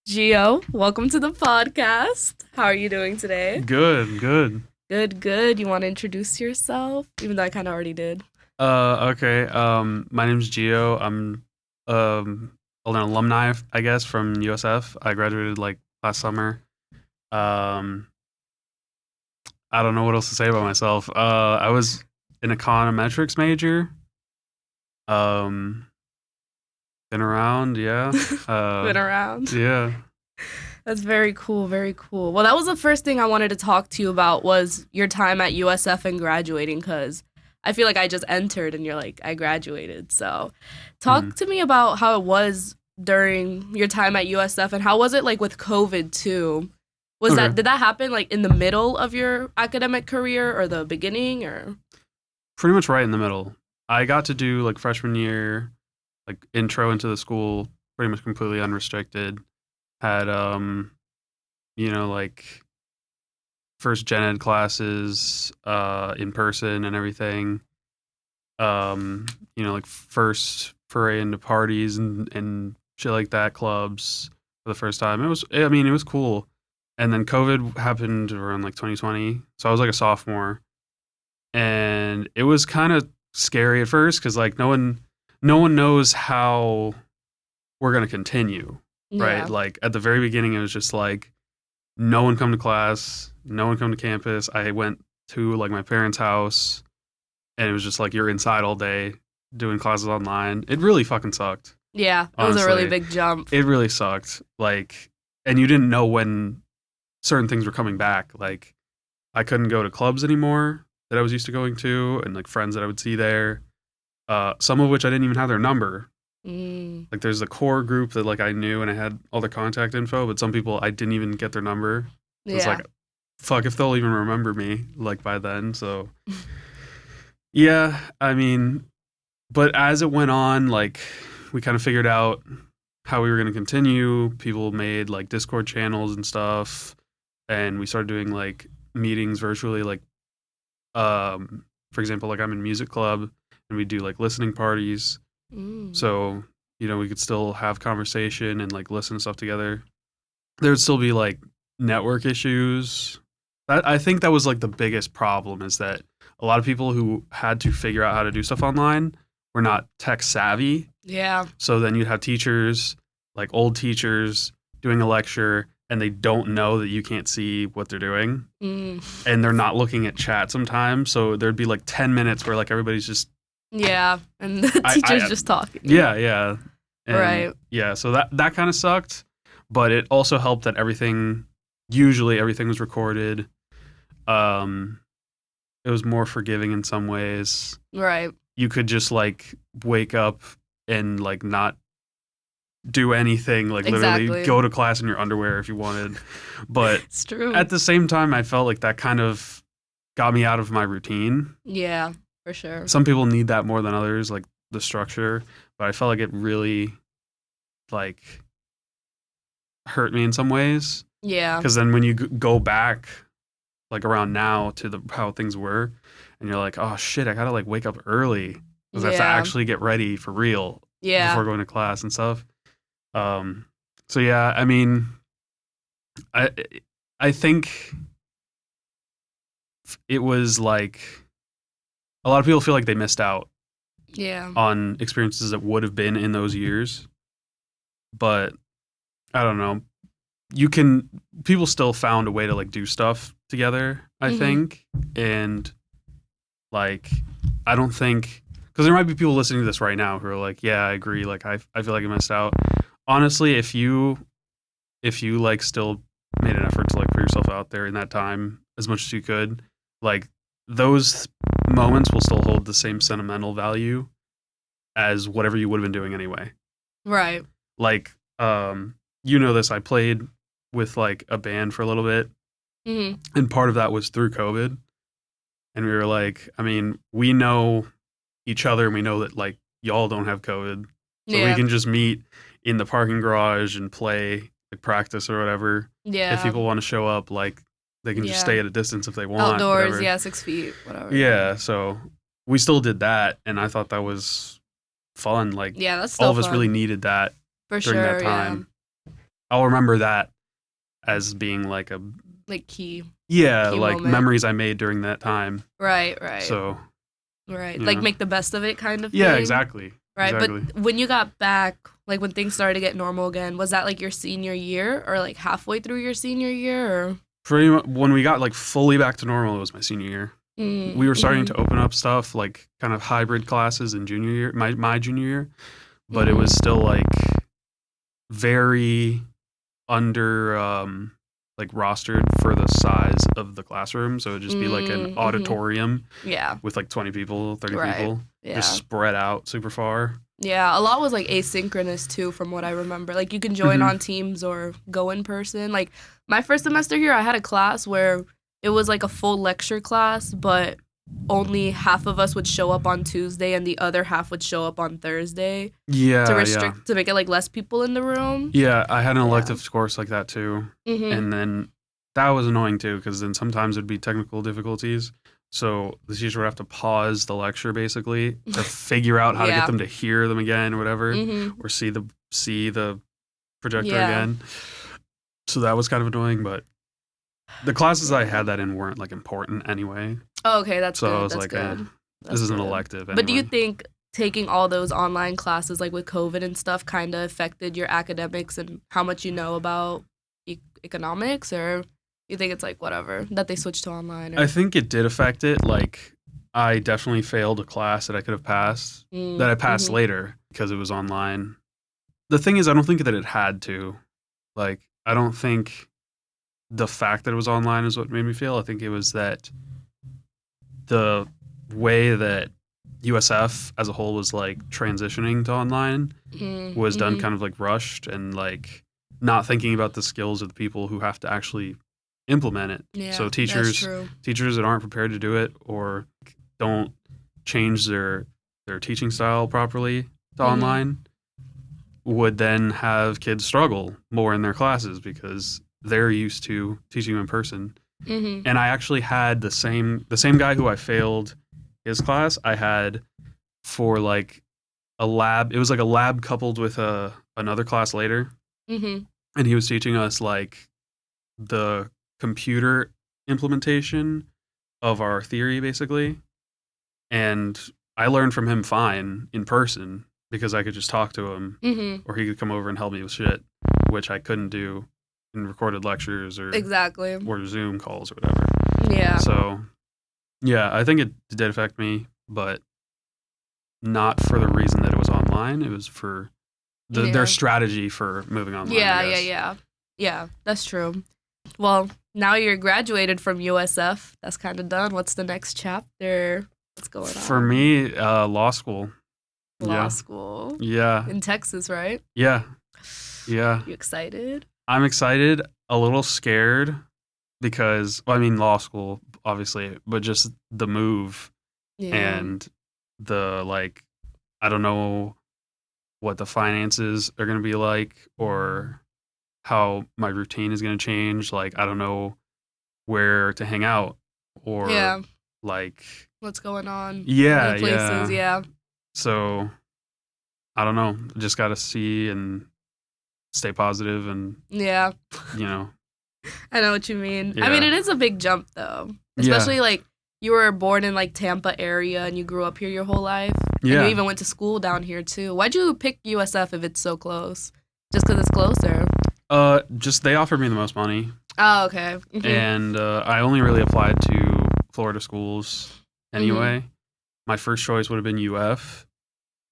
Gio, welcome to the podcast. How are you doing today? Good, good. Good. You want to introduce yourself? Even though I kind of already did. Okay. My name's Gio. I'm an alumni, I guess, from USF. I graduated like last summer. Um, I don't know what else to say about myself. I was an econometrics major. Um, been around, yeah. Been around. Yeah. That's very cool. Very cool. Well, that was the first thing I wanted to talk to you about was your time at USF and graduating because I feel like I just entered and you're like, I graduated. So Hmm. talk to me about how it was during your time at USF and how was it like with COVID too? Okay. Did that happen like in the middle of your academic career or the beginning or? Pretty much right in the middle. I got to do like freshman year, like intro into the school, pretty much completely unrestricted. Had like first gen ed classes in person and everything. Um, like first foray into parties and shit like that, clubs for the first time. It was cool. And then COVID happened around like 2020. So I was like a sophomore and it was kind of scary at first cuz like no one knows how we're going to continue, right? Yeah. Like at the very beginning it was just like no one come to class, no one come to campus. I went to like my parents' house and it was just like you're inside all day doing classes online. It really fucking sucked. Yeah, it was a really Honestly, big jump. it really sucked. Like, and you didn't know when certain things were coming back. Like, I couldn't go to clubs anymore that I was used to going to, and like friends that I would see there. Some of which I didn't even have their number. Mm, Like, there's the core group that like I knew and I had all their contact info, but some people I didn't even get their number. So it's yeah. like, fuck if they'll even remember me like by then. So yeah, but as it went on, like we kind of figured out how we were going to continue. People made like Discord channels and stuff, and we started doing like meetings virtually. Like, for example, like I'm in music club, and we do like listening parties. Mm, So we could still have conversation and like listen to stuff together. There would still be like network issues. I think that was like the biggest problem is that a lot of people who had to figure out how to do stuff online were not tech savvy. yeah. So then you'd have teachers, like old teachers, doing a lecture and they don't know that you can't see what they're doing. Mm, And they're not looking at chat sometimes. So there'd be like 10 minutes where like everybody's just, yeah. And the teacher's I just talking. yeah, yeah. And Right. yeah, so that kind of sucked. But it also helped that usually everything was recorded. Um, it was more forgiving in some ways. Right. You could just like wake up and like not do anything, like literally Exactly. go to class in your underwear if you wanted. But It's true. at the same time, I felt like that kind of got me out of my routine. Yeah, for sure. Some people need that more than others, like the structure, but I felt like it really like hurt me in some ways Yeah. because then when you go back like around now to the how things were and you're like, oh shit, I gotta like wake up early because I have to Yeah. actually get ready for real Yeah. before going to class and stuff. um so yeah, i I think it was like a lot of people feel like they missed out Yeah. on experiences that would have been in those years, but I don't know, you can people still found a way to like do stuff together, I Mhm. think. And like I don't think, because there might be people listening to this right now who are like, yeah, I agree, like I feel like I missed out. Honestly, if you like still made an effort to like put yourself out there in that time as much as you could, like those moments will still hold the same sentimental value as whatever you would have been doing anyway. Right. Like, this, I played with like a band for a little bit, Mhm. and part of that was through COVID. And we were like, we know each other and we know that like y'all don't have COVID. So we Yeah. can just meet in the parking garage and play, like practice or whatever. If Yeah. people want to show up, like they can just Yeah. stay at a distance if they want, Outdoors, whatever. yeah, 6 feet, whatever. Yeah. So we still did that. And I thought that was fun. Like Yeah, that's all still of us really fun. needed that For during that sure, yeah. time. I'll remember that as being like a Like key like moment. memories I made during that time. Right. So Right. you Like know. make the best of it kind of Yeah, thing. exactly. Right. Exactly. But when you got back, like when things started to get normal again, was that like your senior year or like halfway through your senior year or? Pretty much when we got like fully back to normal, it was my senior year. We were starting to open up stuff like kind of hybrid classes in junior year, my junior year, but it was still like very under like rostered for the size of the classroom. So it'd just be like an auditorium Yeah. with like 20 people, 30 Right. people, Yeah. just spread out super far. Yeah, a lot was like asynchronous too, from what I remember. Like you can join on Teams or go in person. Like my first semester here, I had a class where it was like a full lecture class, but only half of us would show up on Tuesday and the other half would show up on Thursday Yeah, to restrict to make it like less people in the room. Yeah, I had an elective course like that too. Mm-hmm. And then that was annoying too, because then sometimes it'd be technical difficulties. So the teacher would have to pause the lecture basically to figure out how to get them to hear them again or whatever, or see the projector again. So that was kind of annoying, but the classes I had that in weren't like important anyway. Oh, okay, that's so good. I was that's like, good. this is an elective. Anyway. But do you think taking all those online classes, like with COVID and stuff, kind of affected your academics and how much you know about economics, or you think it's like whatever that they switched to online? Or? I think it did affect it. Like, I definitely failed a class that I could have passed, that I passed later because it was online. The thing is, I don't think that it had to. Like, I don't think the fact that it was online is what made me fail. I think it was that the way that USF as a whole was like transitioning to online was done kind of like rushed and like not thinking about the skills of the people who have to actually implement it. Yeah, so teachers that aren't prepared to do it or don't change their teaching style properly to online would then have kids struggle more in their classes because they're used to teaching in person. And I actually had the same guy who I failed his class, I had for like a lab. It was like a lab coupled with another class later. And he was teaching us like the computer implementation of our theory basically. And I learned from him fine in person because I could just talk to him or he could come over and help me with shit, which I couldn't do in recorded lectures or or Zoom calls or whatever. Yeah. So, yeah, I think it did affect me, but not for the reason that it was online. It was for their strategy for moving online. Yeah, that's true. Well, now you're graduated from USF. That's kind of done. What's the next chapter? What's going on? For me, law school. Law school? Yeah. In Texas, right? Yeah. Yeah. You excited? I'm excited, a little scared because, well, I mean, law school, obviously, but just the move and the, like, I don't know what the finances are going to be like or how my routine is going to change. Like, I don't know where to hang out or, like, what's going on. Yeah. New places, yeah. So, I don't know. Just got to see and stay positive and you know. I know what you mean. I mean, it is a big jump though, especially like you were born in like Tampa area and you grew up here your whole life and you even went to school down here too. Why'd you pick USF if it's so close? Just because it's closer? Just they offered me the most money. Oh, okay. And I only really applied to Florida schools anyway. My first choice would have been UF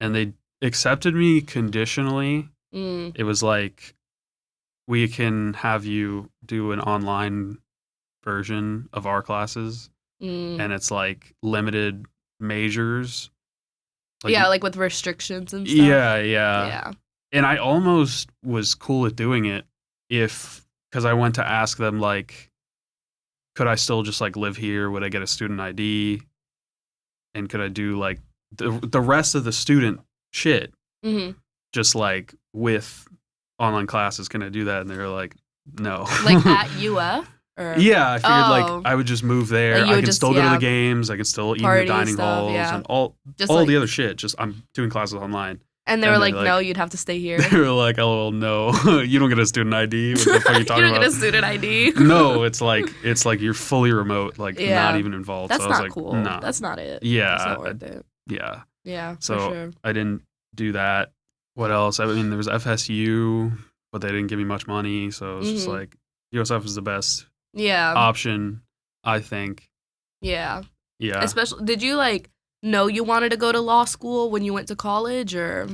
and they accepted me conditionally. It was like, we can have you do an online version of our classes. And it's like limited majors. Like, like with restrictions and stuff. Yeah. And I almost was cool with doing it because I went to ask them, like, could I still just like live here? Would I get a student ID? And could I do like the rest of the student shit? Just like with online classes, can I do that? And they were like, no. Like at UF? Yeah, I figured like I would just move there. Like I can still go to the games. I can still eat in the dining halls and all the other shit. Just I'm doing classes online. And they were like, no, you'd have to stay here. They were like, oh, no, you don't get a student ID. What the fuck are you talking about? You don't get a student ID. No, it's like you're fully remote, like not even involved. That's so I was not like, cool. nah. That's not it. Yeah. That's not worth it. Yeah. Yeah, so for sure. I didn't do that. What else? I mean, there was FSU, but they didn't give me much money. So it was just like, USF is the best option, I think. Yeah. Yeah. Especially, did you know you wanted to go to law school when you went to college, or?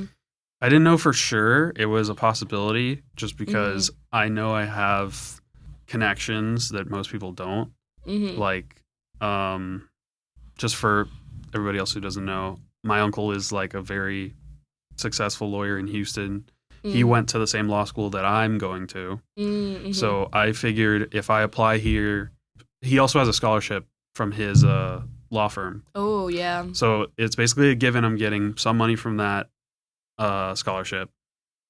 I didn't know for sure it was a possibility, just because I know I have connections that most people don't. Like, just for everybody else who doesn't know, my uncle is like a very successful lawyer in Houston. He went to the same law school that I'm going to. So I figured if I apply here, he also has a scholarship from his law firm. Oh, yeah. So it's basically a given I'm getting some money from that scholarship.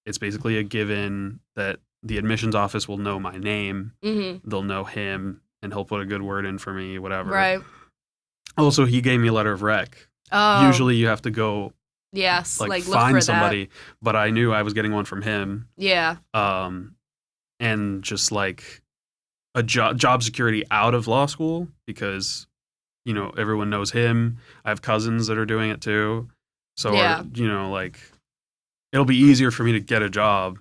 It's basically a given that the admissions office will know my name. They'll know him, and he'll put a good word in for me, whatever. Right. Also, he gave me a letter of rec. Oh. Usually you have to go look find for somebody, that. But I knew I was getting one from him. Yeah. And just like a job security out of law school, because, everyone knows him. I have cousins that are doing it too. So, it'll be easier for me to get a job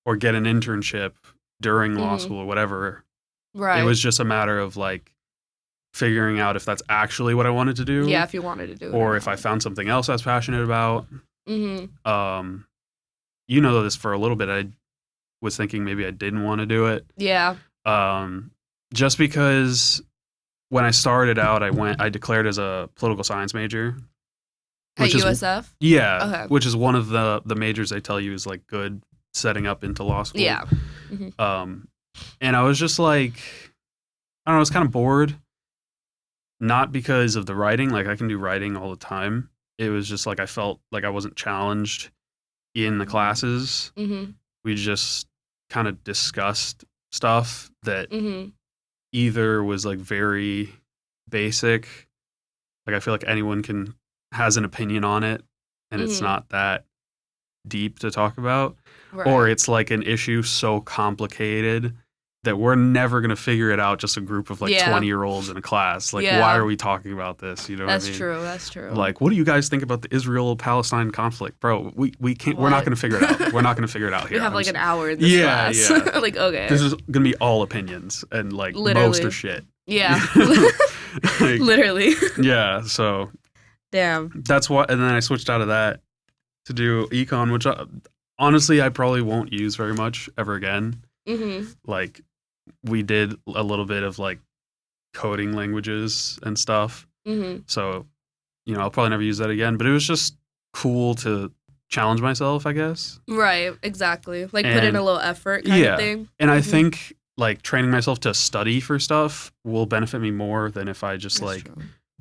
or get an internship during law school or whatever. Right. It was just a matter of figuring out if that's actually what I wanted to do. Yeah, if you wanted to do it. Or if I found something else I was passionate about. This for a little bit, I was thinking maybe I didn't want to do it. Yeah. Just because when I started out, I declared as a political science major. At USF? Yeah. Okay. Which is one of the majors they tell you is good setting up into law school. Yeah. And I was just I don't know, I was kind of bored. Not because of the writing, I can do writing all the time. It was just I felt like I wasn't challenged in the classes. We just kind of discussed stuff that either was very basic, I feel like anyone has an opinion on it, and it's not that deep to talk about, or it's an issue so complicated that we're never going to figure it out, just a group of 20-year-olds in a class. Why are we talking about this? You know That's what I mean? true. That's true. What do you guys think about the Israel-Palestine conflict? Bro, we can't, we're not going to figure it out. We're not going to figure it out here. We have an hour in this class. Yeah. Okay. This is going to be all opinions, and Literally. Most are shit. Yeah. Literally. Yeah, so. Damn. That's why, and then I switched out of that to do econ, which honestly I probably won't use very much ever again. We did a little bit of coding languages and stuff. So, I'll probably never use that again, but it was just cool to challenge myself, I guess. Right, exactly. Put in a little effort kind of thing. And I think training myself to study for stuff will benefit me more than if I just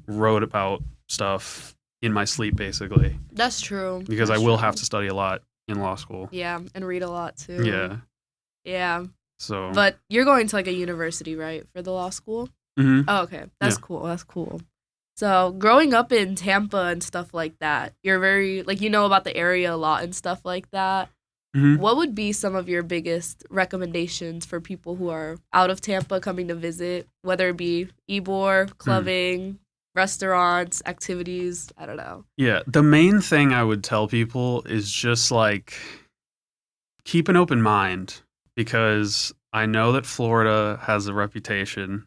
wrote about stuff in my sleep, basically. That's true. Because I will have to study a lot in law school. Yeah, and read a lot too. Yeah. Yeah. So. But you're going to a university, right, for the law school? Mm-hmm. Oh, okay. That's cool. That's cool. So growing up in Tampa and stuff like that, you're very about the area a lot and stuff like that. What would be some of your biggest recommendations for people who are out of Tampa coming to visit, whether it be Ybor, clubbing, restaurants, activities? I don't know. Yeah, the main thing I would tell people is just keep an open mind, because I know that Florida has a reputation,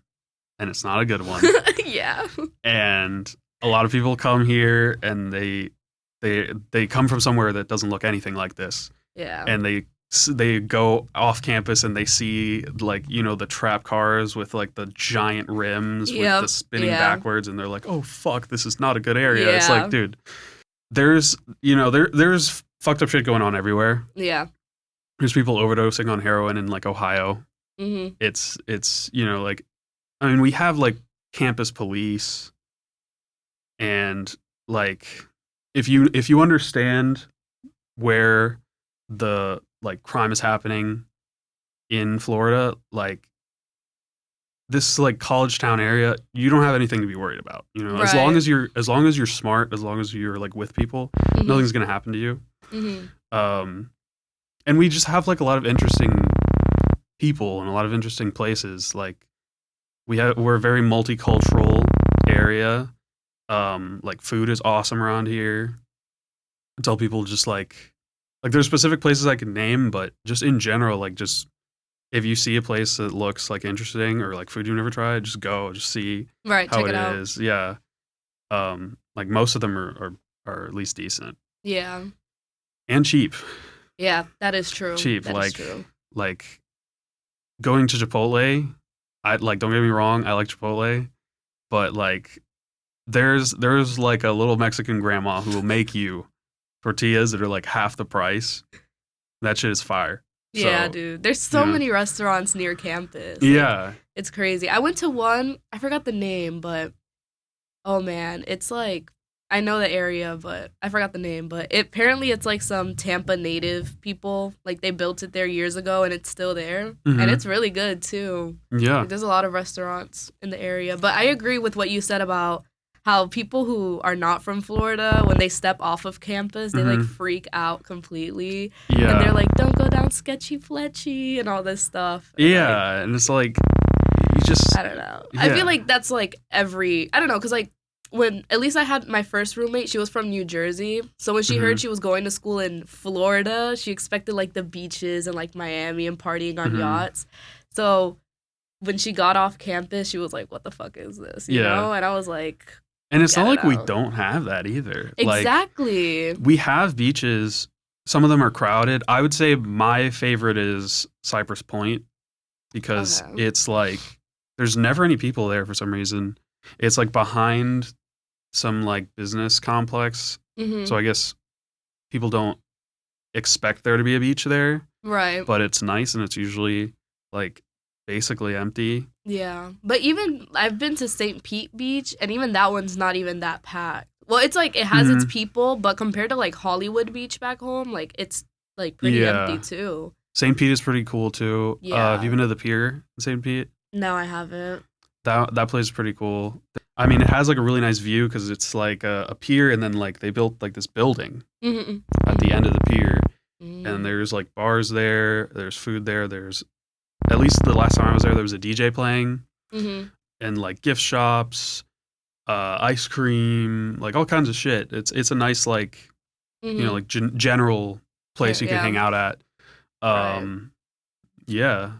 and it's not a good one. Yeah. And a lot of people come here and they come from somewhere that doesn't look anything like this. Yeah. And they go off campus and they see the trap cars with the giant rims with the spinning backwards, and they're like, oh fuck, this is not a good area. It's dude, there's there's fucked up shit going on everywhere. Yeah. There's people overdosing on heroin in Ohio. It's I mean, we have campus police, and if you understand where the crime is happening in Florida, this college town area, you don't have anything to be worried about. As long as you're smart, as long as you're with people, nothing's gonna happen to you. Um, and we just have like a lot of interesting people and a lot of interesting places. Like we're a very multicultural area. Like food is awesome around here. I tell people just like there's specific places I can name, but just in general, like just if you see a place that looks like interesting or like food you've never tried, just go, just see Right, how check it it out. is. Yeah. Like most of them are at least decent Yeah. and cheap. Yeah, that is true. Cheap. That is true. Like going to Chipotle, I like don't get me wrong, I like Chipotle, but like there's like a little Mexican grandma who will make you tortillas that are like half the price. That shit is fire. Yeah, So, dude. There's so yeah. many restaurants near campus. Like, Yeah. it's crazy. I went to one, I forgot the name, but oh man, it's like I know the area, but I forgot the name. But apparently, it's like some Tampa native people. Like they built it there years ago, and it's still there, and Mhm. it's really good too. Yeah. Like, there's a lot of restaurants in the area. But I agree with what you said about how people who are not from Florida, when they step off of campus, they like Mhm. freak out completely, Yeah. and they're like, "Don't go down sketchy fletchy" and all this stuff. And, like, Yeah, and it's like you just I don't know. I Yeah. feel like that's like I don't know, because like when at least I had my first roommate, she was from New Jersey. So when she Mhm. heard she was going to school in Florida, she expected like the beaches and like Miami and partying on Mhm. yachts. So when she got off campus, she was like, "What the fuck is this?" You Yeah. know? And I was like, And it's I not don't like we know. don't have that either. Exactly. Like we have beaches. Some of them are crowded. I would say my favorite is Cypress Point because Okay. it's like there's never any people there for some reason. It's like behind some like business complex. Hmm. So I guess people don't expect there to be a beach there, Right. but it's nice and it's usually like basically empty. Yeah. But even I've been to St. Pete Beach, and even that one's not even that packed. Well, it's like it has its Mhm. people, but compared to like Hollywood Beach back home, like it's like pretty empty Yeah. too. St. Pete is pretty cool too. Have you Yeah. been to the pier in St. Pete? No, I haven't. That place is pretty cool. I mean, it has like a really nice view because it's like a pier, and then like they built like this building Mm-hmm. at the end of the pier, and Mm. there's like bars there. There's food there. There's at least the last time I was there was a DJ playing, Mm-hmm. and like gift shops, ice cream, like all kinds of shit. It's a nice like Mm-hmm. like general place you can Yeah. hang out at. Right. Yeah,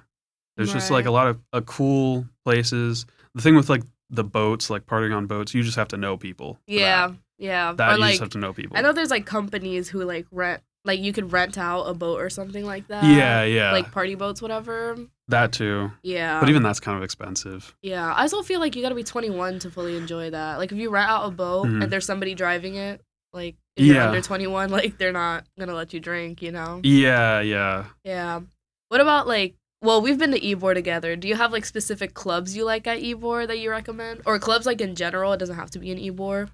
there's just like Right. a lot of cool places. The thing with like the boats, like partying on boats, you just have to know people. for Yeah. Yeah. that Or you like just have to know people. I know there's like companies who like rent, like you could rent out a boat or something like that. Yeah, yeah, Like party boats, whatever. that too. Yeah. But even that's kind of expensive. Yeah, I also feel like you gotta be 21 to fully enjoy that. Like, if you rent out a boat Mhm. and there's somebody driving it, like, if you're Yeah. under 21, like, they're not gonna let you drink, you know? Yeah, yeah. Yeah. What about, like, well, we've been to Ybor together. Do you have, like, specific clubs you like at Ybor that you recommend? Or clubs, like, in general? It doesn't have to be in Ybor.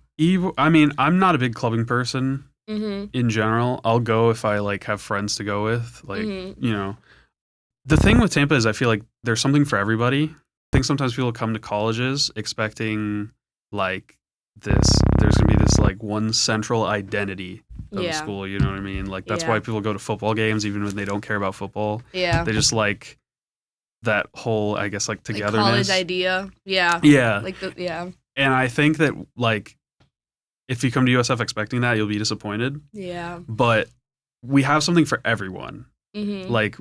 I mean, I'm not a big clubbing person Mm-hmm. in general. I'll go if I like have friends to go with. Like, Mhm. you know, the thing with Tampa is I feel like there's something for everybody. I think sometimes people come to colleges expecting like there's gonna be this like one central identity of the Yeah. school. You know what I mean? Like that's Yeah. why people go to football games even when they don't care about football. Yeah. They just like that whole, I guess, like Like, togetherness. college idea. Yeah. Yeah, Like, yeah. and I think that like if you come to USF expecting that, you'll be disappointed. Yeah. But we have something for everyone. Mm-hmm. Like,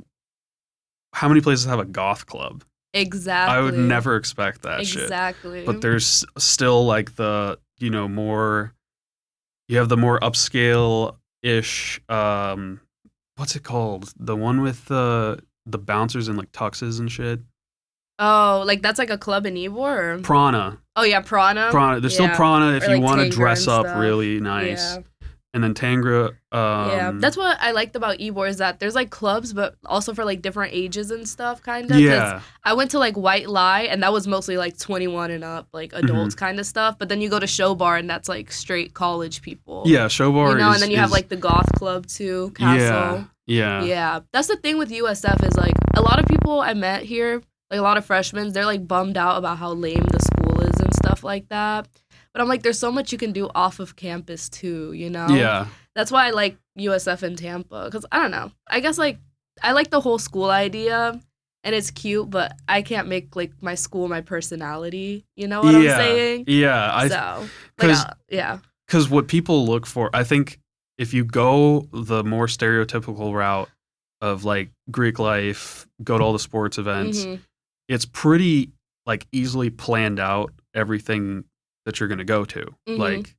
how many places have a goth club? Exactly. I would never expect that shit. Exactly. But there's still like the, more, you have the more upscale ish, what's it called? The one with the bouncers and like tuxes and shit. Oh, like that's like a club in Ybor? Or? Prana. Oh, yeah, Prana. Prana. There's still Yeah. Prana if Or, you like, want to Tangra dress and up stuff. really nice. Yeah. And then Tangra. Yeah, that's what I liked about Ybor is that there's like clubs, but also for like different ages and stuff, kind of. Yeah. I went to like White Lie, and that was mostly like 21 and up, like adults kind of stuff. But then you go to Show Bar, and that's like straight college people. Yeah, Show Bar You know, is, and then you have like the Goth Club too, Castle. Yeah. Yeah, that's the thing with USF is like a lot of people I met here, like a lot of freshmen, they're like bummed out about how lame the school is and stuff like that. But I'm like, there's so much you can do off of campus too, you know? Yeah. That's why I like USF in Tampa, because I don't know. I guess like I like the whole school idea, and it's cute, but I can't make like my school my personality. You know what I'm saying? Yeah. So Because yeah. Because what people look for, I think if you go the more stereotypical route of like Greek life, go to all the sports events, Mhm. it's pretty like easily planned out everything that you're going to go to. Mhm. Like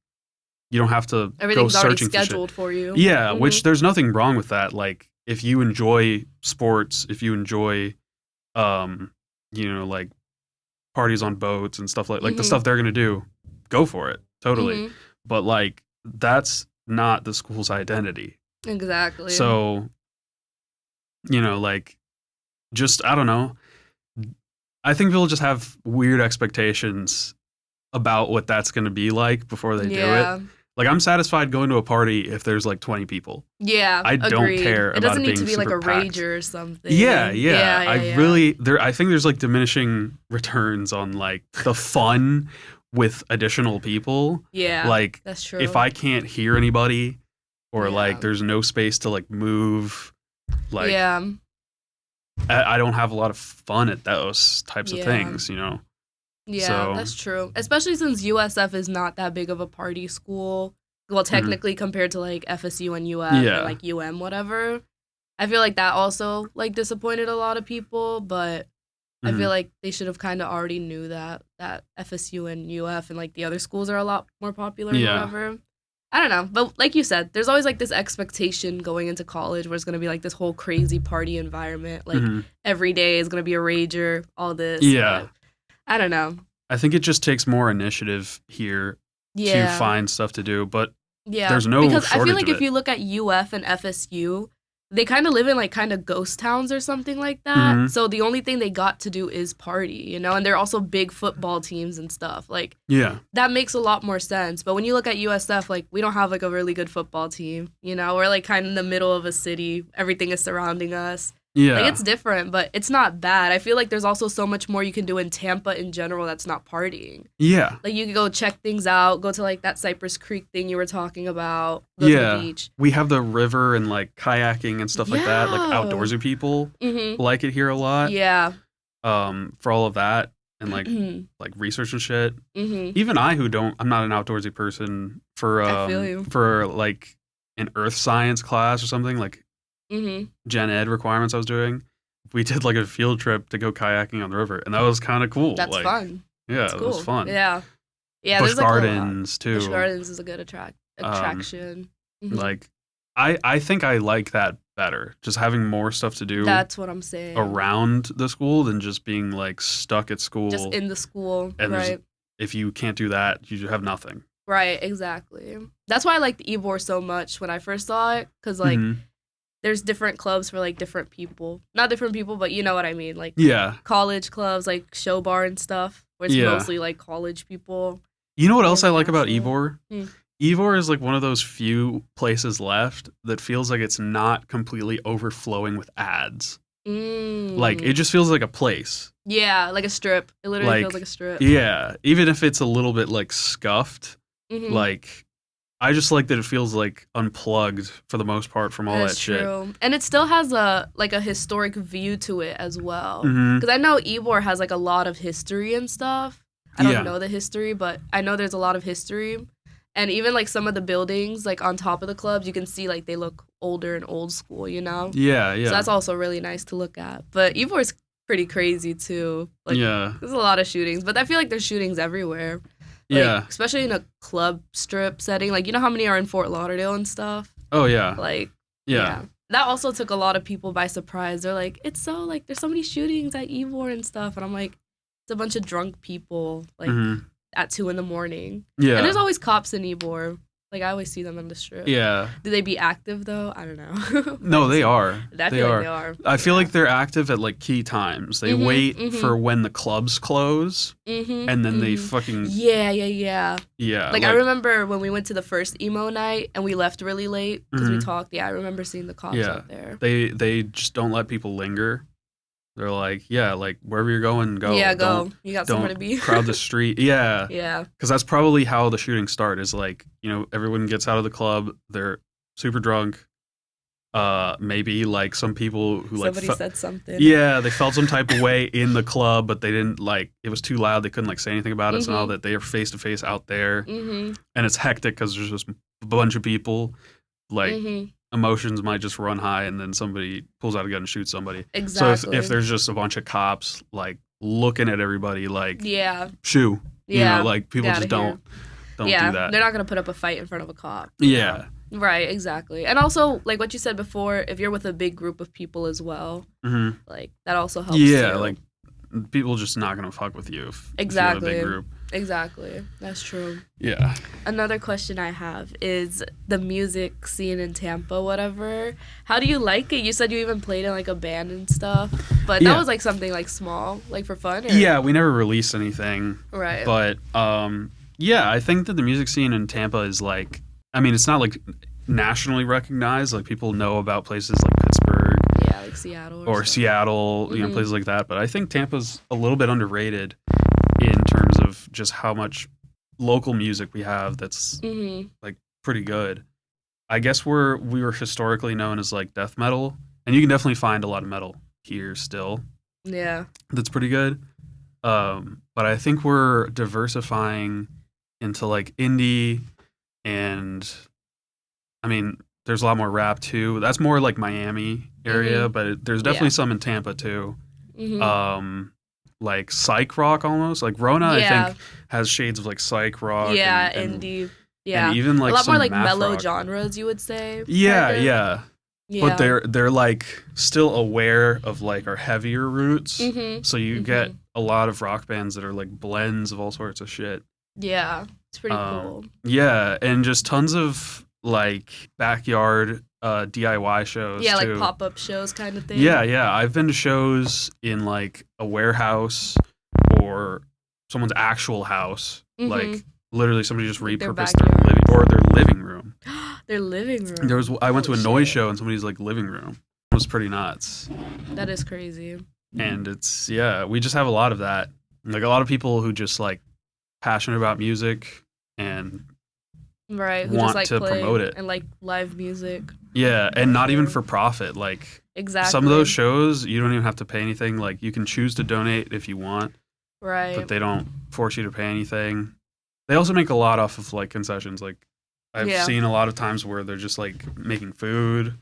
you don't have to go Everything's already searching for shit. scheduled for you. Yeah, Mhm. which there's nothing wrong with that. Like if you enjoy sports, if you enjoy, um, like parties on boats and stuff like the Mhm. stuff they're going to do, go for it. Totally. Mhm. But like that's not the school's identity. Exactly. So, like just I don't know. I think people just have weird expectations about what that's going to be like before they do it. Like I'm satisfied going to a party if there's like 20 people. Yeah, I don't agreed. care It about doesn't it need being to be like a super packed. rager or something. Yeah. Yeah. I think there's like diminishing returns on like the fun with additional people. Yeah, Like that's true. if I can't hear anybody or Yeah. like there's no space to like move, like yeah. I don't have a lot of fun at those types of Yeah. things, Yeah, So- that's true. Especially since USF is not that big of a party school. Well, technically compared to like FSU and UF Yeah. or like UM, whatever. I feel like that also like disappointed a lot of people, but I Mhm. feel like they should have kind of already knew that FSU and UF and like the other schools are a lot more popular and Yeah. whatever. I don't know, but like you said, there's always like this expectation going into college where it's gonna be like this whole crazy party environment. Like Mhm. every day is gonna be a rager, all this. Yeah. but I don't know. I think it just takes more initiative here Yeah. to find stuff to do, but Yeah, there's no because I shortage feel like of if it. you look at UF and FSU, they kind of live in like kind of ghost towns or something like that. Mhm. So the only thing they got to do is party, and they're also big football teams and stuff. Like Yeah. that makes a lot more sense. But when you look at USF, like we don't have like a really good football team. We're like kind of in the middle of a city. Everything is surrounding us. Yeah. Like it's different, but it's not bad. I feel like there's also so much more you can do in Tampa in general that's not partying. Yeah. Like you could go check things out, go to like that Cypress Creek thing you were talking about, go to Yeah. the beach. We have the river and like kayaking and stuff like that. Like Yeah. outdoorsy people Mm-hmm. like it here a lot. Yeah. For all of that and like mm-hmm. like research and shit. Even I'm not an outdoorsy person I feel you. for like an earth science class or something like Mm-hmm. gen ed requirements I was doing. We did like a field trip to go kayaking on the river and that was kind of cool. That's like, fun. Yeah, That's it cool. was fun. Yeah. Yeah. Busch there's like a lot. Gardens too. Busch Gardens is a good attraction. Mhm. Like I think I like that better. Just having more stuff to do That's what I'm saying. around the school than just being like stuck at school. Just in the school, and there's- right? if you can't do that, you have nothing. Right. Exactly. That's why I liked Ybor so much when I first saw it, because like Mhm. there's different clubs for like different people. Not different people, but you know what I mean. Like Yeah. college clubs, like show bar and stuff, where it's Yeah. mostly like college people. You know what else I like about International. Ybor? Hmm. Ybor is like one of those few places left that feels like it's not completely overflowing with ads. Like it just feels like a place. Yeah, like a strip. It literally Like, feels like a strip. Yeah, even if it's a little bit like scuffed, Mhm. like I just like that it feels like unplugged for the most part from all That's that shit. true. And it still has a historic view to it as well. Mhm. Because I know Ybor has like a lot of history and stuff. I don't Yeah. know the history, but I know there's a lot of history. And even like some of the buildings like on top of the clubs, you can see like they look older and old school, Yeah, So that's also really nice to look at. But Ybor's pretty crazy too. Like yeah, there's a lot of shootings, but I feel like there's shootings everywhere. Like, yeah. especially in a club strip setting. Like, you know how many are in Fort Lauderdale and stuff? Oh yeah, Like, yeah. That also took a lot of people by surprise. They're like, it's so, like, there's so many shootings at Ybor and stuff. And I'm like, it's a bunch of drunk people, like, Mhm. at 2 a.m. Yeah, And there's always cops in Ybor. Like, I always see them on the strip. yeah. Do they be active, though? I don't know. No, they are. I They feel are. like they are. I feel Yeah. like they're active at like key times. They Mhm, wait mhm. for when the clubs close, Mhm, and then they mhm. fucking Yeah. yeah. Like, I remember when we went to the first emo night and we left really late because we Mhm. talked. Yeah, I remember seeing the cops Yeah. out there. they just don't let people linger. They're like, yeah, like wherever you're going, go. Yeah, go. Don't You got somewhere to don't be. crowd the street. Yeah, Yeah. because that's probably how the shootings start. Is like everyone gets out of the club. They're super drunk. Maybe like some people who like Somebody said something. yeah, they felt some type of way in the club, but they didn't like it was too loud. They couldn't like say anything about it. So now that they are face to face out there, and it's hectic because there's just a bunch of people, like emotions might just run high, and then somebody pulls out a gun and shoots somebody. Exactly. So if there's just a bunch of cops like looking at everybody like shoo, yeah, you know, like people just don't do that. They're not gonna put up a fight in front of a cop. Yeah. Right, exactly. And also, like what you said before, if you're with a big group of people as well, like that also helps. Yeah, too. like people just not gonna fuck with you if you have a big group. Exactly. That's true. Yeah. Another question I have is the music scene in Tampa, whatever. How do you like it? You said you even played in like a band and stuff, but that was like something like small, like for fun? Or? Yeah, we never released anything. Right. But yeah, I think that the music scene in Tampa is like, I mean, it's not like nationally recognized. Like people know about places like Pittsburgh. Yeah, like Seattle. Or Seattle, you know, places like that. But I think Tampa's a little bit underrated in terms of just how much local music we have that's like pretty good. I guess we were historically known as like death metal, and you can definitely find a lot of metal here still. Yeah. That's pretty good. But I think we're diversifying into like indie, and I mean, there's a lot more rap too. That's more like Miami area, but there's definitely some in Tampa too. Like psych rock almost. Like Rona, I think, has shades of like psych rock. Yeah, indie. Yeah, and even like a lot more like mellow rock. genres, you would say. Yeah, kinda. yeah. But they're like still aware of like our heavier roots. So you get a lot of rock bands that are like blends of all sorts of shit. Yeah, it's pretty cool. Yeah, and just tons of like backyard DIY shows. Yeah, too. like pop-up shows kind of thing. Yeah, yeah. I've been to shows in like a warehouse or someone's actual house. Like literally somebody just repurposed their living room. Their living room. I went to a noise show in somebody's like living room. It was pretty nuts. That is crazy. And it's we just have a lot of that. Like a lot of people who just like passionate about music and who want just like to promote it and like live music. Yeah, and not even for profit. Like some of those shows, you don't even have to pay anything. Like you can choose to donate if you want, right? But they don't force you to pay anything. They also make a lot off of like concessions. Like I've seen a lot of times where they're just like making food.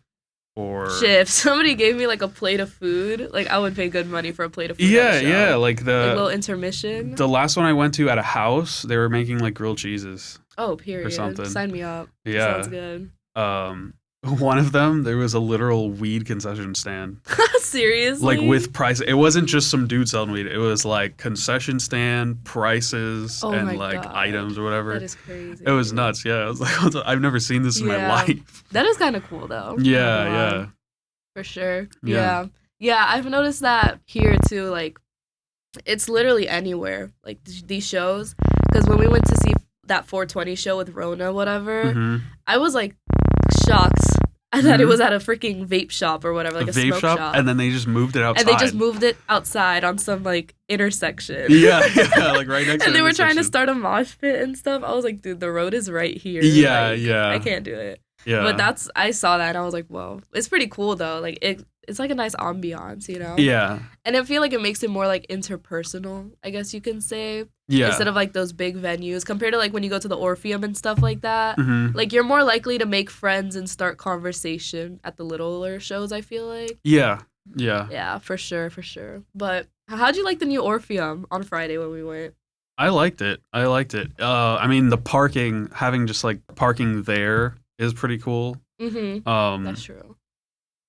Or shit, if somebody gave me like a plate of food, like I would pay good money for a plate of food. Yeah, like the little intermission. The last one I went to at a house, they were making like grilled cheeses. Oh, period. Or something. Sign me up. Yeah. Sounds good. One of them, there was a literal weed concession stand. Seriously? Like with price. It wasn't just some dude selling weed. It was like concession stand, prices, and like items or whatever. That is crazy. It was nuts. Yeah. I was like, I've never seen this in my life. That is kind of cool though. Yeah. For sure. Yeah. I've noticed that here too. Like, it's literally anywhere. Like these shows. Because when we went to see that 420 show with Rona, whatever, I was like shocked that it was at a freaking vape shop or whatever, like a vape smoke shop. And then they just moved it outside. And they just moved it outside on some like intersection. Yeah, like right next to and they were trying to start a mosh pit and stuff. I was like, dude, the road is right here. Yeah, like, I can't do it. Yeah. But I saw that and I was like, whoa. It's pretty cool though. Like it's like a nice ambiance, you know? Yeah. And I feel like it makes it more like interpersonal, I guess you can say. Yeah. Instead of like those big venues compared to like when you go to the Orpheum and stuff like that. Like you're more likely to make friends and start conversation at the littler shows, I feel like. Yeah. Yeah, for sure. But how'd you like the new Orpheum on Friday when we went? I liked it. I mean, the parking, having just like parking there is pretty cool. That's true.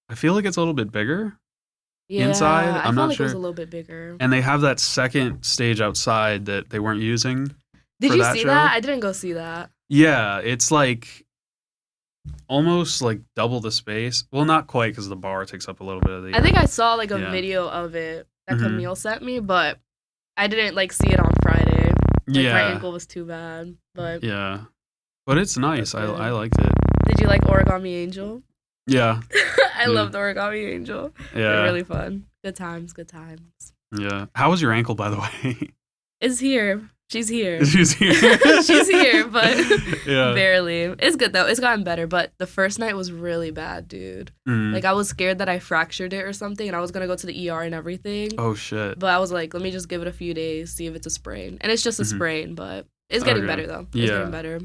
I feel like it's a little bit bigger. Yeah, inside. I'm not like sure. It was a little bit bigger. And they have that second stage outside that they weren't using. Did you see show. that? I didn't go see that. Yeah, it's like almost like double the space. Well, not quite because the bar takes up a little bit of the. I think I saw like a video of it that Camille sent me, but I didn't like see it on Friday. Like, my ankle was too bad, but but it's nice. I liked it. Did you like Origami Angel? Yeah. I loved Origami Angel. Yeah. They're really fun. Good times. Yeah. How was your ankle, by the way? It's here. She's here. She's here. She's here, but Yeah. barely. It's good though. It's gotten better, but the first night was really bad, dude. Like I was scared that I fractured it or something, and I was gonna go to the ER and everything. Oh shit. But I was like, let me just give it a few days, see if it's a sprain. And it's just a sprain, but it's getting better though. It's getting better.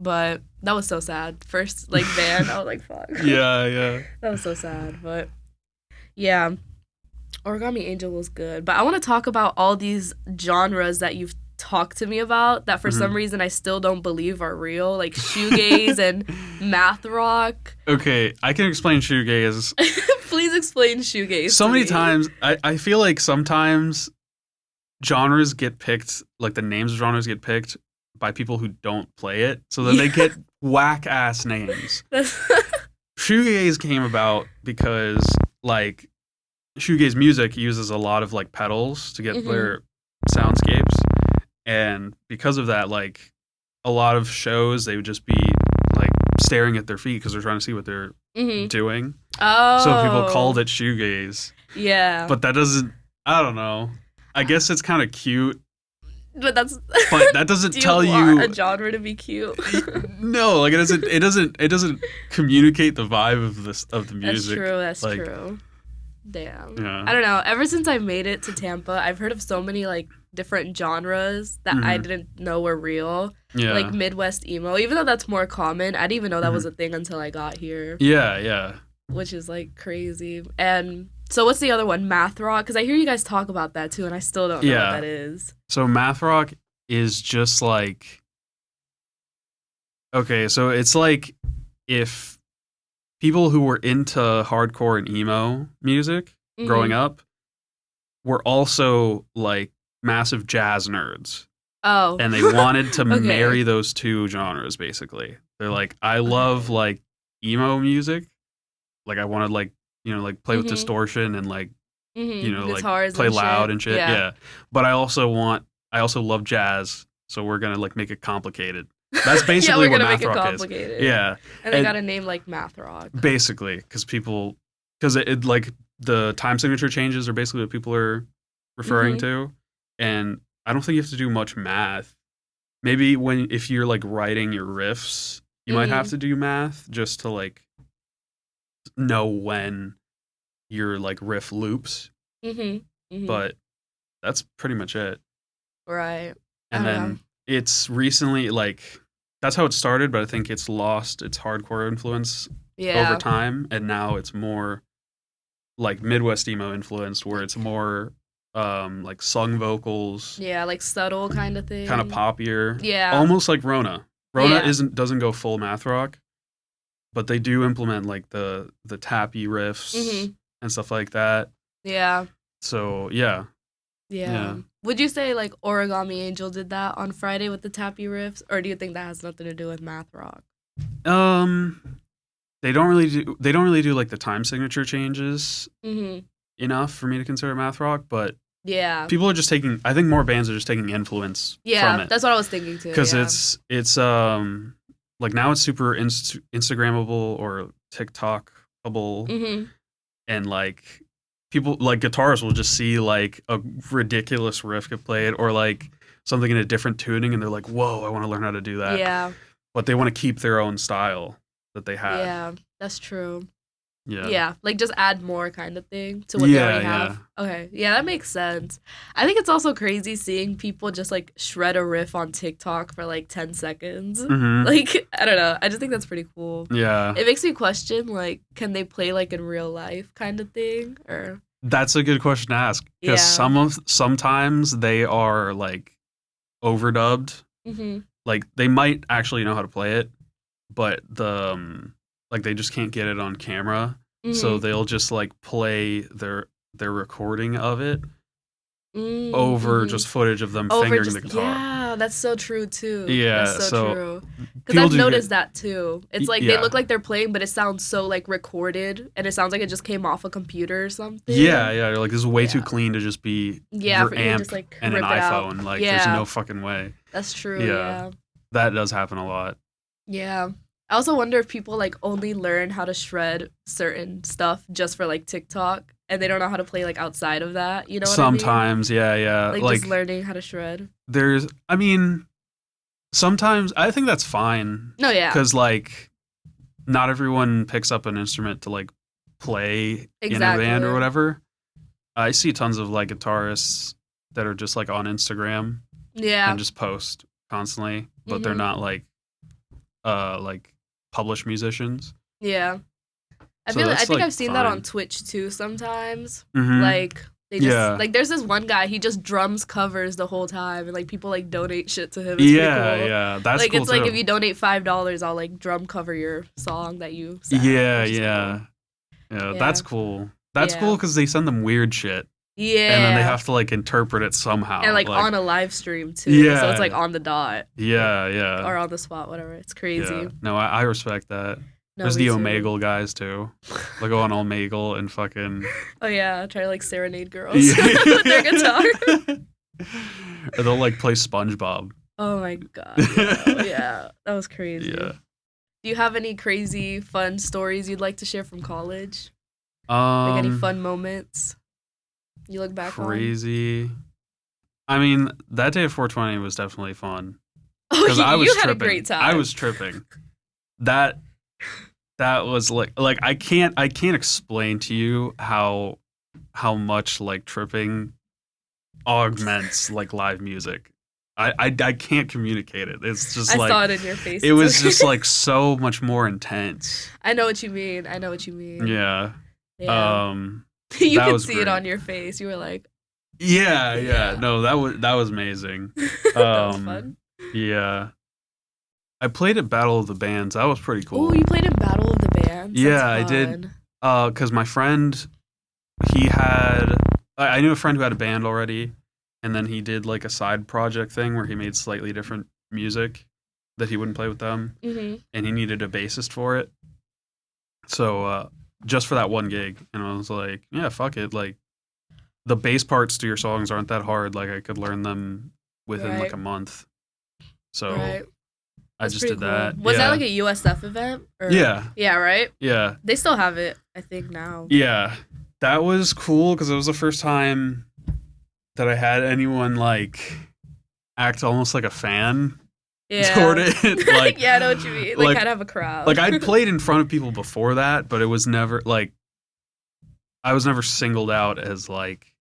But that was so sad. First like band, I was like, fuck. Yeah. That was so sad, but yeah. Origami Angel was good. But I want to talk about all these genres that you've talked to me about that for some reason I still don't believe are real, like shoegaze and math rock. Okay, I can explain shoegaze. Please explain shoegaze. So many times, I feel like sometimes genres get picked, like the names of genres get picked by people who don't play it, so then they get whack-ass names. Shoegaze came about because, like, shoegaze music uses a lot of, like, pedals to get their soundscapes. And because of that, like, a lot of shows, they would just be, like, staring at their feet because they're trying to see what they're doing. Oh. So people called it shoegaze. Yeah. But that doesn't, I don't know. I guess it's kind of cute. But that's... But that doesn't tell you... you... a genre to be cute? No, like, it doesn't communicate the vibe of the music. That's true. Damn. Yeah. I don't know. Ever since I made it to Tampa, I've heard of so many, like, different genres that I didn't know were real. Yeah. Like Midwest emo. Even though that's more common, I didn't even know that was a thing until I got here. Yeah. Which is, like, crazy. And so what's the other one? Math rock? Because I hear you guys talk about that, too, and I still don't know what that is. So math rock is just, like... Okay, so it's like if people who were into hardcore and emo music growing up were also, like, massive jazz nerds. Oh. And they wanted to marry those two genres, basically. They're like, I love, like, emo music. Like, I want to, like, you know, like, play with distortion and, like, you know, guitars, like, play loud shit. and shit. Yeah. But I also love jazz, so we're going to, like, make it complicated. That's basically what math rock is. Yeah. And they got a name like math rock. Basically, because it like, the time signature changes are basically what people are referring to. And I don't think you have to do much math. Maybe if you're, like, writing your riffs, you might have to do math just to, like, know when your, like, riff loops. But that's pretty much it. Right. And then it's recently, like, that's how it started, but I think it's lost its hardcore influence over time, and now it's more like Midwest emo influenced, where it's more like sung vocals. Yeah, like subtle kind of thing. Kind of poppier. Yeah. Almost like Rona. Rona doesn't go full math rock, but they do implement, like, the tappy riffs and stuff like that. Yeah. So yeah. Would you say, like, Origami Angel did that on Friday with the tappy riffs, or do you think that has nothing to do with math rock? They don't really do like the time signature changes enough for me to consider math rock, but people are just taking. I think more bands are just taking influence from it. That's what I was thinking too. Because it's like, now it's super Instagrammable or TikTokable, and, like, people, like, guitarists will just see, like, a ridiculous riff get played or, like, something in a different tuning, and they're like, whoa, I want to learn how to do that. Yeah. But they want to keep their own style that they have. Yeah, that's true. Yeah. Yeah, like, just add more kind of thing to what they already have. Okay, yeah, that makes sense. I think it's also crazy seeing people just, like, shred a riff on TikTok for, like, 10 seconds. Like, I don't know. I just think that's pretty cool. Yeah. It makes me question, like, can they play, like, in real life kind of thing? Or that's a good question to ask. Because sometimes they are, like, overdubbed. Like, they might actually know how to play it, but like, they just can't get it on camera, so they'll just, like, play their recording of it over just footage of them fingering the guitar. Yeah, that's so true too. Yeah, that's so true. Because I've noticed that too. It's like they look like they're playing, but it sounds so, like, recorded, and it sounds like it just came off a computer or something. Yeah. Like, this is way too clean to just be your for amp just, like, and an iPhone. Like, there's no fucking way. That's true. Yeah. That does happen a lot. Yeah. I also wonder if people like only learn how to shred certain stuff just for like TikTok, and they don't know how to play like outside of that. You know what I mean? Sometimes, yeah. Like just learning how to shred. I mean, sometimes I think that's fine. No, yeah. Because like, not everyone picks up an instrument to like play in a band or whatever. I see tons of like guitarists that are just like on Instagram, and just post constantly, but they're not like published musicians. Yeah. I think like, I've seen that on Twitch too sometimes. Mm-hmm. Like they just like there's this one guy, he just drums covers the whole time, and like people like donate shit to him. It's pretty cool. Yeah, that's like cool it's too. like if you donate $5, I'll like drum cover your song that you sang. Yeah, that's cool. That's cool because they send them weird shit. Yeah. And then they have to like interpret it somehow. And like on a live stream too. Yeah. So it's like on the dot. Yeah. Or on the spot, whatever. It's crazy. Yeah. No, I respect that. There's the Omegle guys too. They'll go on Omegle and fucking. Oh yeah, try to like serenade girls with their guitar. Or they'll like play SpongeBob. Oh my god. Yeah, that was crazy. Yeah. Do you have any crazy fun stories you'd like to share from college? Like any fun moments you look back on? Crazy. I mean, that day of 420 was definitely fun. Oh, you had tripping. a great time. I was tripping. That was like I can't explain to you how much like tripping augments like live music. I can't communicate it. It's just I like saw it in your face. It was just like so much more intense. I know what you mean. Yeah. You could see it on your face. You were like, yeah. No, that was amazing. That was fun. Yeah. I played at Battle of the Bands. That was pretty cool. Oh, you played in Battle of the Bands? Yeah, I did. Because my friend, I knew a friend who had a band already, and then he did like a side project thing where he made slightly different music that he wouldn't play with them, and he needed a bassist for it. So just for that one gig, and I was like, yeah, fuck it. Like the bass parts to your songs aren't that hard. Like I could learn them within like a month. So I just did that. Was that like a USF event? Or? Yeah. Yeah, right? Yeah. They still have it, I think, now. Yeah. That was cool because it was the first time that I had anyone like act almost like a fan toward it. Like, yeah, I know what you mean. Like kind of have a crowd. Like I'd played in front of people before that, but it was never like I was never singled out as like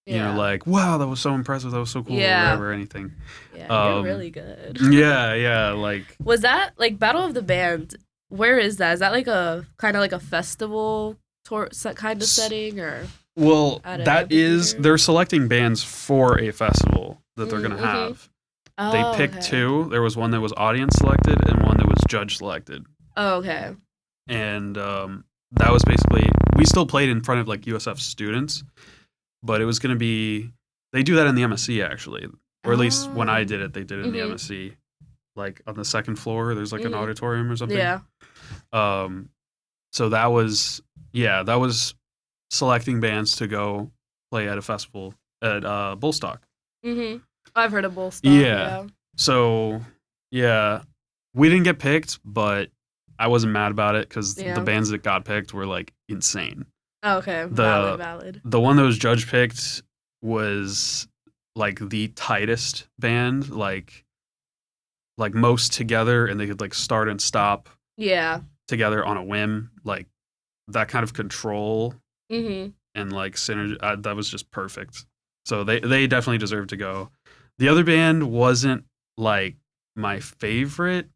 you know, like, wow, that was so impressive, that was so cool, or whatever, or anything. Yeah, you're really good. Yeah, like... Was that, like, Battle of the Band, where is that? Is that, like, a kind of like a festival kind of setting, or... Well, they're selecting bands for a festival that they're going to have. Oh, they picked two. There was one that was audience selected and one that was judge selected. Oh, okay. And that was basically... We still played in front of, like, USF students, but it was going to be... They do that in the MSC, actually. Or at least when I did it, they did it in the MSC. Like, on the second floor, there's, like, an auditorium or something. Yeah. So that was... Yeah, that was selecting bands to go play at a festival at Bullstock. I've heard of Bullstock. Yeah. So, yeah. We didn't get picked, but I wasn't mad about it because the bands that got picked were, like, insane. Oh, okay. Valid. The one that was judge picked was like the tightest band, like most together, and they could like start and stop together on a whim, like that kind of control and like synergy. That was just perfect. So they definitely deserved to go. The other band wasn't like my favorite,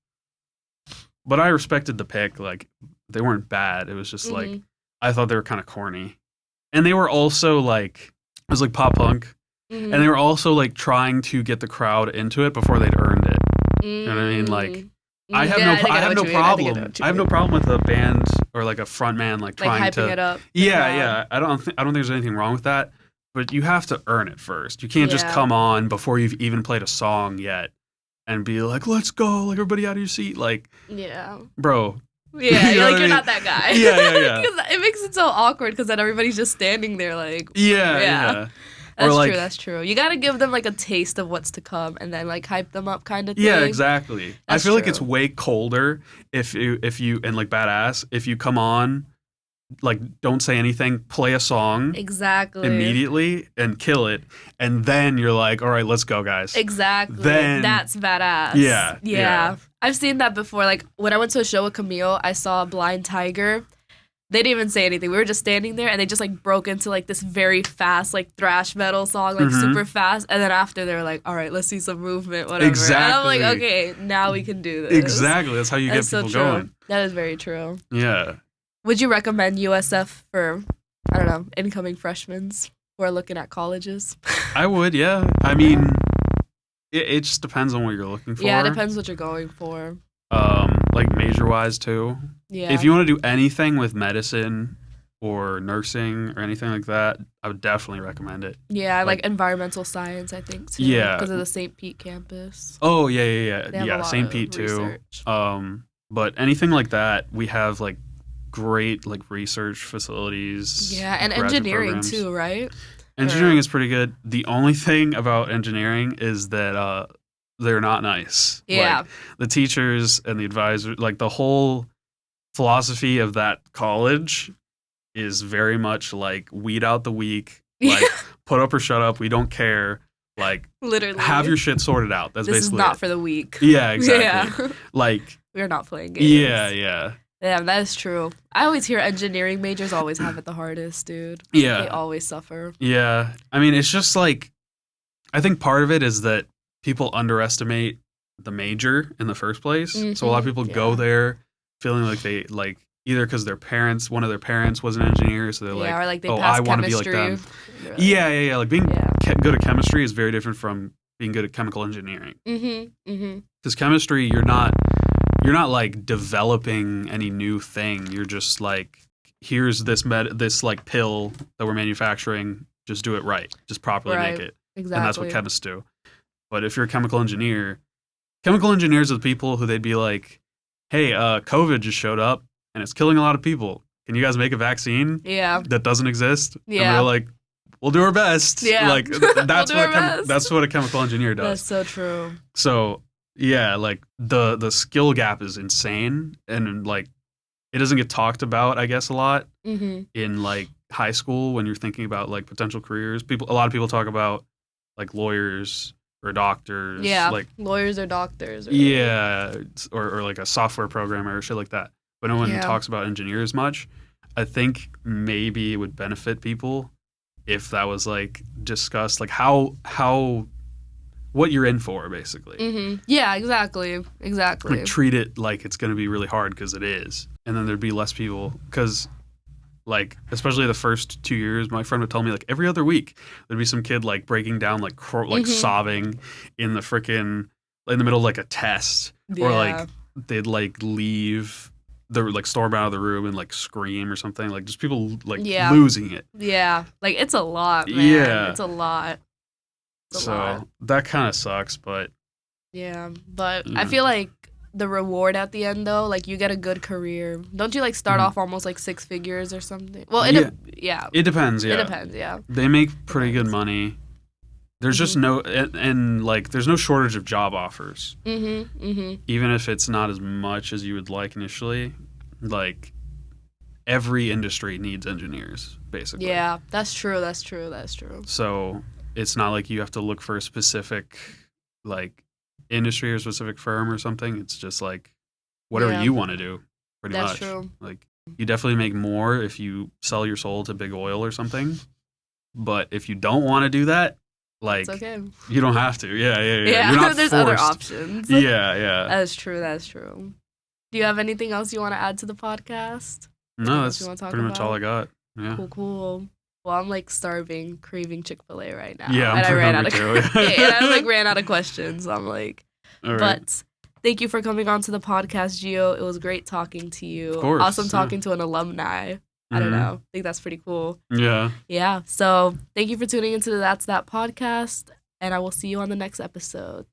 but I respected the pick. Like they weren't bad. It was just like I thought they were kind of corny. And they were also like, it was like pop punk. And they were also like trying to get the crowd into it before they'd earned it. You know what I mean? Like, I have no problem with a band or like a front man like trying hyping to it up. Yeah. I don't think there's anything wrong with that. But you have to earn it first. You can't just come on before you've even played a song yet and be like, let's go, like everybody out of your seat. Like, bro. Yeah, you're not that guy. Yeah. Because it makes it so awkward because then everybody's just standing there like... Yeah. That's like, true. That's true. You gotta give them like a taste of what's to come, and then like hype them up, kind of thing. yeah, exactly. I That's feel like true. it's way colder if you and like badass if you come on, like don't say anything, play a song Exactly. immediately and kill it, and then you're like, all right, let's go, guys. Exactly. Then That's badass. Yeah, Yeah. yeah. I've seen that before. Like when I went to a show with Camille, I saw Blind Tiger. They didn't even say anything. We were just standing there, and they just like broke into like this very fast like thrash metal song, like super fast. And then after they were like, "All right, let's see some movement, whatever." Exactly. And I'm like, "Okay, now we can do this." Exactly. That's how you That's get people so true. going. That is very true. Yeah. Would you recommend USF for, I don't know, incoming freshmen who are looking at colleges? I would, yeah. I mean, it just depends on what you're looking for. Yeah, it depends what you're going for. Like major wise too. Yeah. If you want to do anything with medicine or nursing or anything like that, I would definitely recommend it. Yeah, like environmental science, I think too. Yeah. Because of the St. Pete campus. Oh They have a yeah. lot St. of Pete too. research. But anything like that, we have like great like research facilities. Yeah, and graduate engineering programs. too, right? Engineering is pretty good. The only thing about engineering is that they're not nice. Yeah. Like, the teachers and the advisors, like the whole philosophy of that college is very much like weed out the weak, like put up or shut up, we don't care. Like Literally. have your shit sorted out. That's This is basically not it. for the weak. Yeah, exactly. Yeah. Like We're not playing games. yeah. Yeah, that is true. I always hear engineering majors always have it the hardest, dude. Yeah. They always suffer. Yeah. I mean, it's just like, I think part of it is that people underestimate the major in the first place. So a lot of people go there feeling like they, like, either because one of their parents was an engineer, so they're or like they oh, pass I want to be like chemistry. them. Yeah. Like being Yeah. good at chemistry is very different from being good at chemical engineering. Mm-hmm. Because chemistry, you're not like developing any new thing. You're just like, here's this like pill that we're manufacturing. Just do it right. Just properly make it. Exactly. And that's what chemists do. But if you're a chemical engineers are the people who they'd be like, hey, COVID just showed up and it's killing a lot of people. Can you guys make a vaccine that doesn't exist? Yeah. And they're like, we'll do our best. Yeah. Like that's best. That's what a chemical engineer does. That's so true. So yeah, like the skill gap is insane, and like it doesn't get talked about, I guess, a lot in like high school when you're thinking about like potential careers. A lot of people talk about like lawyers or doctors. Yeah, like lawyers or doctors. Or like a software programmer or shit like that. But no one talks about engineers much. I think maybe it would benefit people if that was like discussed, like how what you're in for, basically. Yeah, exactly. Like treat it like it's going to be really hard, because it is, and then there'd be less people. Because like especially the first 2 years, my friend would tell me like every other week there'd be some kid like breaking down, like sobbing in the middle of like a test, or like they'd like leave the like storm out of the room and like scream or something, like just people like losing it. Yeah, like it's a lot, man. Yeah, it's a lot. So that kind of sucks, but but I feel like the reward at the end, though, like you get a good career. Don't you like start off almost like 6 figures or something? Well, it depends. It depends. Yeah, they make pretty good money. There's just no and like there's no shortage of job offers. Even if it's not as much as you would like initially, like every industry needs engineers, basically. Yeah, that's true. So it's not like you have to look for a specific like industry or specific firm or something. It's just like whatever you want to do, pretty much. That's true. Like you definitely make more if you sell your soul to big oil or something. But if you don't want to do that, like, it's okay. You don't have to. Yeah. You're not there's forced. Other options. Yeah. That's true. Do you have anything else you want to add to the podcast? No, that's pretty much all I got. Yeah. Cool. Well, I'm like starving, craving Chick-fil-A right now. Yeah, and I ran out of and I like ran out of questions. I'm like, all right. But thank you for coming on to the podcast, Gio. It was great talking to you. Of course, awesome talking to an alumni. I don't know. I think that's pretty cool. Yeah. Yeah. So thank you for tuning into the That's That podcast, and I will see you on the next episode.